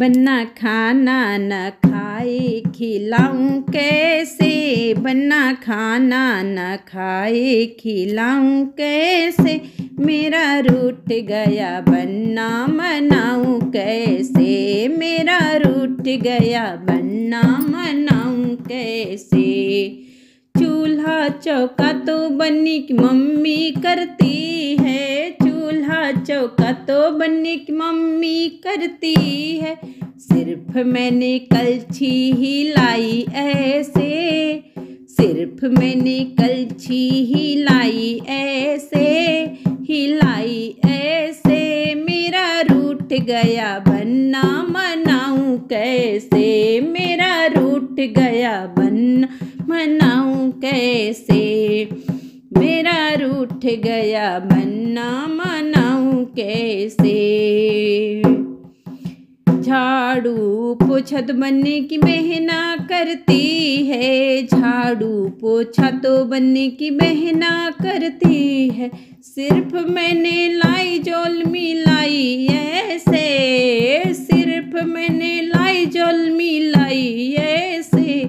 बना खाना न खाए खिलाऊं कैसे, बना खाना न खाए खिलाऊं कैसे, मेरा रूठ गया बन्ना मनाऊं कैसे, मेरा रूठ गया बन्ना मनाऊं कैसे। चूल्हा चौका तो बन्नी की मम्मी करती है, चूल्हा चौका तो बन्नी की मम्मी करती है, सिर्फ मैंने कलछी हिलाई ऐसे, सिर्फ मैंने कलछी हिलाई ऐसे, हिलाई ऐसे, मेरा रूठ गया बन्ना मनाऊं कैसे, मेरा रूठ गया बन्ना मनाऊं कैसे, मेरा रूठ गया बन्ना मनाऊं कैसे। झाड़ू पोछा तो बनने की बहना करती है, झाड़ू पोछा तो बनने की बहना करती है, सिर्फ मैंने लाई जोल मिलाई ऐसे, सिर्फ मैंने लाई जोल मिलाई ऐसे,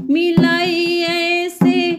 मिलाई ऐसे,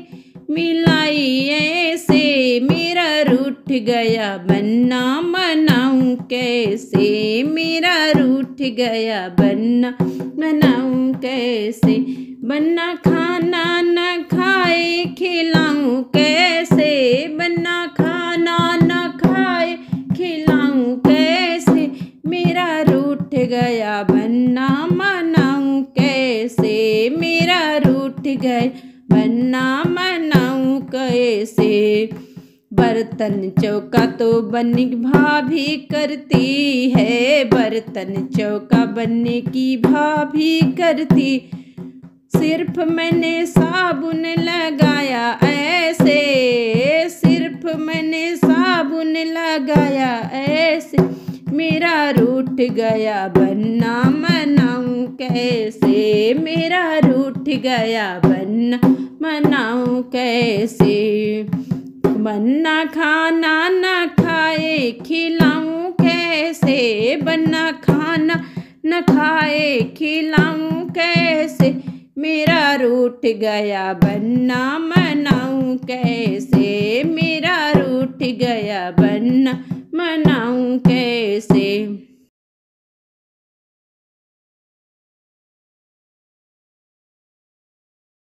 मिलाई ऐसे, मेरा रूठ गया बन्ना मनाऊं कैसे, मेरा रूठ गया बन्ना मनाऊं कैसे, बन्ना खाना न खाए खिलाऊं कैसे, बन्ना खाना न खाए खिलाऊं कैसे, मेरा रूठ गया बन्ना मनाऊं कैसे, मेरा रूठ गया बन्ना मनाऊं कैसे। बर्तन चौका तो बनने की भाभी करती है, बर्तन चौका बनने की भाभी करती, सिर्फ मैंने साबुन लगाया ऐसे, सिर्फ मैंने साबुन लगाया ऐसे, मेरा रूठ गया बन्ना मनाऊं कैसे, मेरा रूठ गया बन्ना मनाऊं कैसे। बन्ना खाना न खाए खिलाऊं कैसे, बन्ना खाना न खाए खिलाऊं कैसे, मेरा रूठ गया बन्ना मनाऊं कैसे।